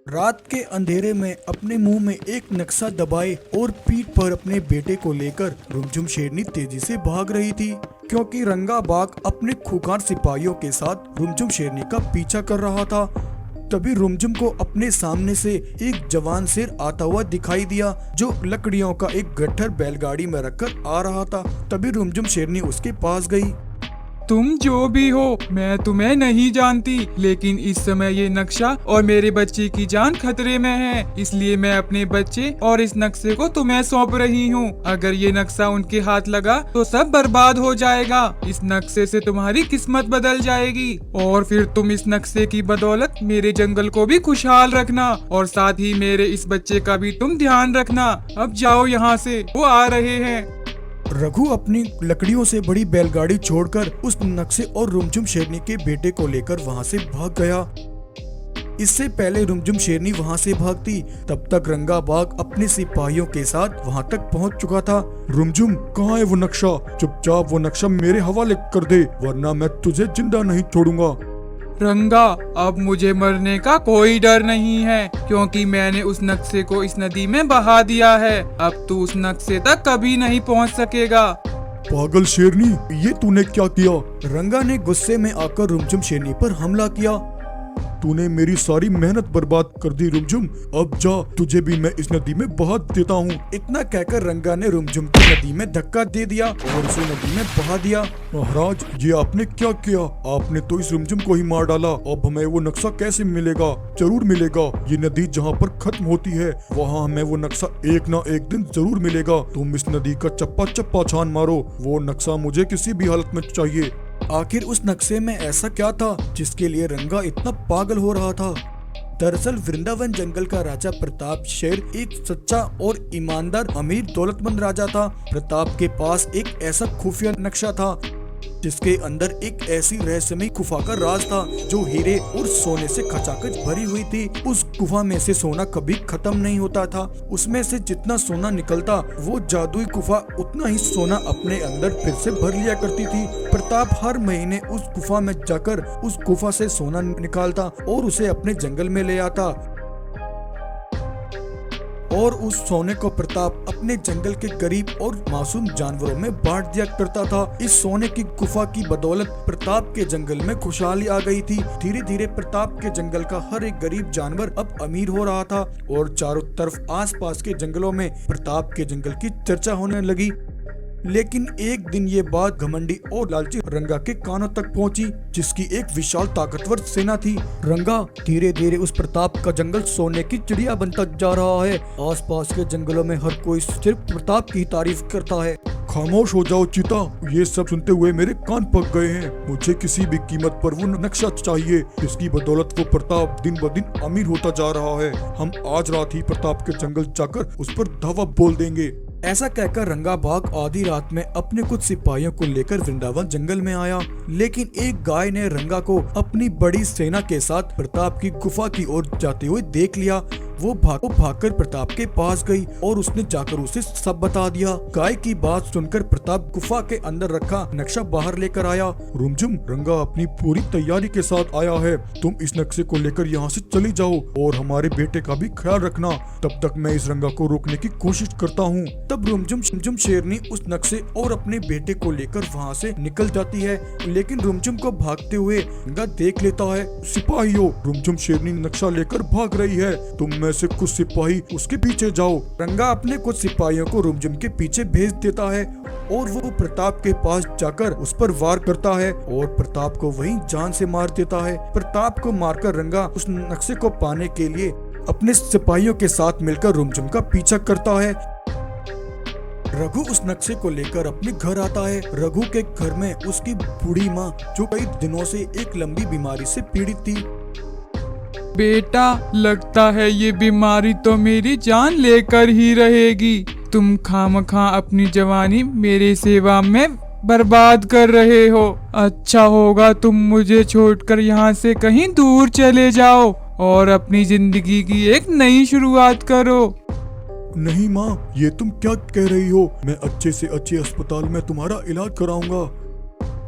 रात के अंधेरे में अपने मुंह में एक नक्शा दबाए और पीठ पर अपने बेटे को लेकर रुमझुम शेरनी तेजी से भाग रही थी, क्योंकि रंगा बाघ अपने खूंखार सिपाहियों के साथ रुमझुम शेरनी का पीछा कर रहा था। तभी रुमझुम को अपने सामने से एक जवान शेर आता हुआ दिखाई दिया, जो लकड़ियों का एक गट्ठर बैलगाड़ी में रखकर आ रहा था। तभी रुमझुम शेरनी उसके पास गई। तुम जो भी हो, मैं तुम्हें नहीं जानती, लेकिन इस समय ये नक्शा और मेरे बच्चे की जान खतरे में है, इसलिए मैं अपने बच्चे और इस नक्शे को तुम्हें सौंप रही हूँ। अगर ये नक्शा उनके हाथ लगा तो सब बर्बाद हो जाएगा। इस नक्शे से तुम्हारी किस्मत बदल जाएगी और फिर तुम इस नक्शे की बदौलत मेरे जंगल को भी खुशहाल रखना और साथ ही मेरे इस बच्चे का भी तुम ध्यान रखना। अब जाओ यहाँ से, वो आ रहे हैं। रघु अपनी लकड़ियों से बड़ी बैलगाड़ी छोड़कर उस नक्शे और रुमझुम शेरनी के बेटे को लेकर वहां से भाग गया। इससे पहले रुमझुम शेरनी वहां से भागती, तब तक रंगा बाघ अपने सिपाहियों के साथ वहां तक पहुंच चुका था। रुमझुम, कहाँ है वो नक्शा? चुपचाप वो नक्शा मेरे हवाले कर दे, वरना मैं तुझे जिंदा नहीं छोड़ूंगा। रंगा, अब मुझे मरने का कोई डर नहीं है, क्योंकि मैंने उस नक्शे को इस नदी में बहा दिया है। अब तू उस नक्शे तक कभी नहीं पहुंच सकेगा। पागल शेरनी, ये तूने क्या किया? रंगा ने गुस्से में आकर रुमझुम शेरनी पर हमला किया। तूने मेरी सारी मेहनत बर्बाद कर दी रुमझुम, अब जा, तुझे भी मैं इस नदी में बहा देता हूँ। इतना कहकर रंगा ने रुमझुम को नदी में धक्का दे दिया और उसे नदी में बहा दिया। महाराज, ये आपने क्या किया? आपने तो इस रुमझुम को ही मार डाला। अब हमें वो नक्शा कैसे मिलेगा? जरूर मिलेगा। ये नदी जहाँ पर खत्म होती है वहाँ हमें वो नक्शा एक ना एक दिन जरूर मिलेगा। तुम इस नदी का चप्पा चप्पा छान मारो, वो नक्शा मुझे किसी भी हालत में चाहिए। आखिर उस नक्शे में ऐसा क्या था जिसके लिए रंगा इतना पागल हो रहा था? दरअसल वृंदावन जंगल का राजा प्रताप शेर एक सच्चा और ईमानदार अमीर दौलतमंद राजा था। प्रताप के पास एक ऐसा खुफिया नक्शा था जिसके अंदर एक ऐसी रहस्यमय गुफा का राज था जो हीरे और सोने से खचाखच भरी हुई थी। उस गुफा में से सोना कभी खत्म नहीं होता था। उसमें से जितना सोना निकलता वो जादुई गुफा उतना ही सोना अपने अंदर फिर से भर लिया करती थी। प्रताप हर महीने उस गुफा में जाकर उस गुफा से सोना निकालता और उसे अपने जंगल में ले आता और उस सोने को प्रताप अपने जंगल के गरीब और मासूम जानवरों में बांट दिया करता था। इस सोने की गुफा की बदौलत प्रताप के जंगल में खुशहाली आ गई थी। धीरे धीरे प्रताप के जंगल का हर एक गरीब जानवर अब अमीर हो रहा था और चारों तरफ आसपास के जंगलों में प्रताप के जंगल की चर्चा होने लगी। लेकिन एक दिन ये बात घमंडी और लालची रंगा के कानों तक पहुंची, जिसकी एक विशाल ताकतवर सेना थी। रंगा, धीरे धीरे उस प्रताप का जंगल सोने की चिड़िया बनता जा रहा है। आसपास के जंगलों में हर कोई सिर्फ प्रताप की तारीफ करता है। खामोश हो जाओ चीता, ये सब सुनते हुए मेरे कान पक गए हैं। मुझे किसी भी कीमत पर वो नक्शा चाहिए जिसकी बदौलत वो प्रताप दिन ब दिन अमीर होता जा रहा है। हम आज रात ही प्रताप के जंगल जाकर उस पर धावा बोल देंगे। ऐसा कहकर रंगा बाघ आधी रात में अपने कुछ सिपाहियों को लेकर वृंदावन जंगल में आया। लेकिन एक गाय ने रंगा को अपनी बड़ी सेना के साथ प्रताप की गुफा की ओर जाते हुए देख लिया। वो भागकर प्रताप के पास गई और उसने जाकर उसे सब बता दिया। गाय की बात सुनकर प्रताप गुफा के अंदर रखा नक्शा बाहर लेकर आया। रुमझुम, रंगा अपनी पूरी तैयारी के साथ आया है। तुम इस नक्शे को लेकर यहाँ से चली जाओ और हमारे बेटे का भी ख्याल रखना। तब तक मैं इस रंगा को रोकने की कोशिश करता हूँ। तब रुमझुम शेरनी उस नक्शे और अपने बेटे को लेकर वहाँ से निकल जाती है। लेकिन रुमझुम को भागते हुए रंगा देख लेता है। सिपाहियों, रुमझुम शेरनी नक्शा लेकर भाग रही है। तुम में से कुछ सिपाही उसके पीछे जाओ। रंगा अपने कुछ सिपाहियों को रुमझुम के पीछे भेज देता है और वो प्रताप के पास जाकर उस पर वार करता है और प्रताप को वहीं जान से मार देता है। प्रताप को मारकर रंगा उस नक्शे को पाने के लिए अपने सिपाहियों के साथ मिलकर रुमझुम का पीछा करता है। रघु उस नक्शे को लेकर अपने घर आता है। रघु के घर में उसकी बूढ़ी माँ, जो कई दिनों से एक लंबी बीमारी से पीड़ित थी। बेटा, लगता है ये बीमारी तो मेरी जान लेकर ही रहेगी। तुम खामखा अपनी जवानी मेरी सेवा में बर्बाद कर रहे हो। अच्छा होगा तुम मुझे छोड़कर यहाँ से कहीं दूर चले जाओ और अपनी जिंदगी की एक नई शुरुआत करो। नहीं माँ, ये तुम क्या कह रही हो? मैं अच्छे से अच्छे अस्पताल में तुम्हारा इलाज कराऊंगा।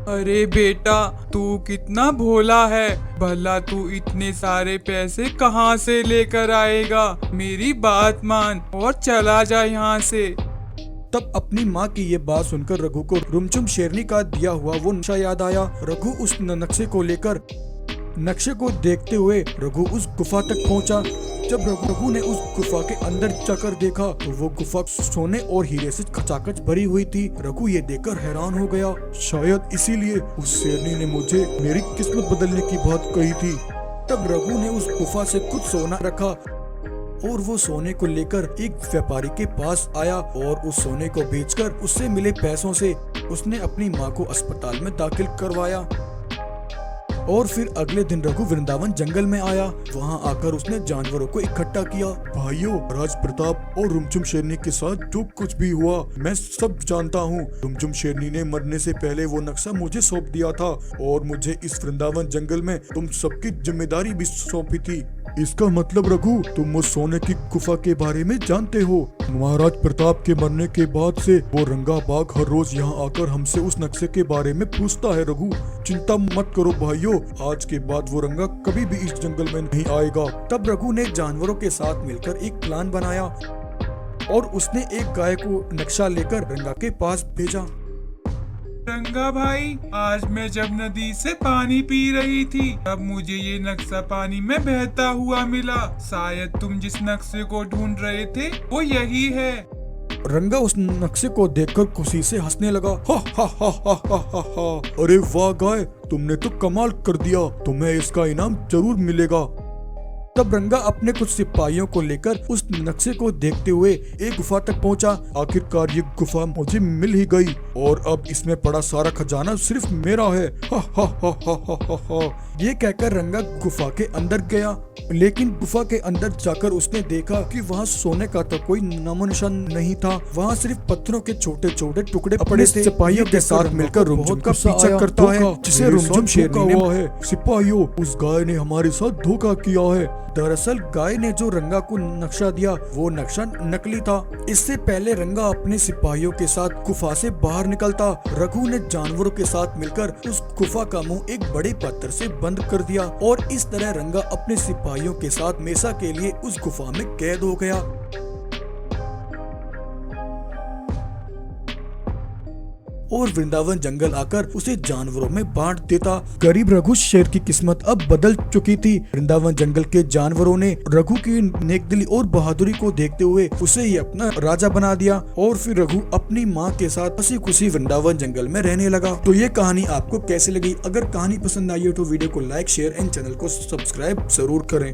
अरे बेटा, तू कितना भोला है। भला तू इतने सारे पैसे कहाँ से लेकर आएगा? मेरी बात मान और चला जा यहाँ से। तब अपनी माँ की ये बात सुनकर रघु को रुमझुम शेरनी का दिया हुआ वो नक्शा याद आया। रघु उस नक्शे को लेकर नक्शे को देखते हुए रघु उस गुफा तक पहुंचा। जब रघु ने उस गुफा के अंदर जाकर देखा तो वो गुफा सोने और हीरे से खचाखच भरी हुई थी। रघु ये देखकर हैरान हो गया। शायद इसीलिए उस शेरनी ने मुझे मेरी किस्मत बदलने की बात कही थी। तब रघु ने उस गुफा से कुछ सोना रखा और वो सोने को लेकर एक व्यापारी के पास आया और उस सोने को बेचकर उससे मिले पैसों से उसने अपनी माँ को अस्पताल में दाखिल करवाया। और फिर अगले दिन रघु वृंदावन जंगल में आया। वहाँ आकर उसने जानवरों को इकट्ठा किया। भाइयों, राज प्रताप और रुमझुम शेरनी के साथ जो कुछ भी हुआ मैं सब जानता हूँ। रुमझुम शेरनी ने मरने से पहले वो नक्शा मुझे सौंप दिया था और मुझे इस वृंदावन जंगल में तुम सबकी जिम्मेदारी भी सौंपी थी। इसका मतलब रघु, तुम उस सोने की गुफा के बारे में जानते हो। महाराज प्रताप के मरने के बाद से वो रंगा बाग हर रोज यहाँ आकर हमसे उस नक्शे के बारे में पूछता है। रघु, चिंता मत करो भाइयों, आज के बाद वो रंगा कभी भी इस जंगल में नहीं आएगा। तब रघु ने जानवरों के साथ मिलकर एक प्लान बनाया और उसने एक गाय को नक्शा लेकर रंगा के पास भेजा। रंगा भाई, आज मैं जब नदी से पानी पी रही थी तब मुझे ये नक्शा पानी में बहता हुआ मिला। शायद तुम जिस नक्शे को ढूंढ रहे थे वो यही है। रंगा उस नक्शे को देखकर खुशी से हंसने लगा। हा हा हा हा हा हा हा। अरे वाह गाय, तुमने तो कमाल कर दिया, तुम्हें इसका इनाम जरूर मिलेगा। तब रंगा अपने कुछ सिपाहियों को लेकर उस नक्शे को देखते हुए एक गुफा तक पहुंचा। आखिरकार ये गुफा मुझे मिल ही गई और अब इसमें पड़ा सारा खजाना सिर्फ मेरा है। हा हा हा हा हा हा हा। ये कहकर रंगा गुफा के अंदर गया, लेकिन गुफा के अंदर जाकर उसने देखा कि वहाँ सोने का तो कोई नामो निशान नहीं था। वहाँ सिर्फ पत्थरों के छोटे छोटे टुकड़े पड़े थे। सिपाहियों के साथ मिलकर रुमझुम का पीछा करता है जिसे रुमझुम शेरनी ने हुआ है। सिपाहियों, उस गाय ने हमारे साथ धोखा किया है। दरअसल गाय ने जो रंगा को नक्शा दिया वो नक्शा नकली था। इससे पहले रंगा अपने सिपाहियों के साथ गुफा से बाहर निकलता, रघु ने जानवरों के साथ मिलकर उस गुफा का मुंह एक बड़े पत्थर से बंद कर दिया और इस तरह रंगा अपने सिपाहियों के साथ हमेशा के लिए उस गुफा में कैद हो गया। और वृंदावन जंगल आकर उसे जानवरों में बांट देता। गरीब रघु शेर की किस्मत अब बदल चुकी थी। वृंदावन जंगल के जानवरों ने रघु की नेकदिली और बहादुरी को देखते हुए उसे ही अपना राजा बना दिया और फिर रघु अपनी माँ के साथ हंसी खुशी वृंदावन जंगल में रहने लगा। तो ये कहानी आपको कैसी लगी? अगर कहानी पसंद आई हो तो वीडियो को लाइक, शेयर एंड चैनल को सब्सक्राइब जरूर करें।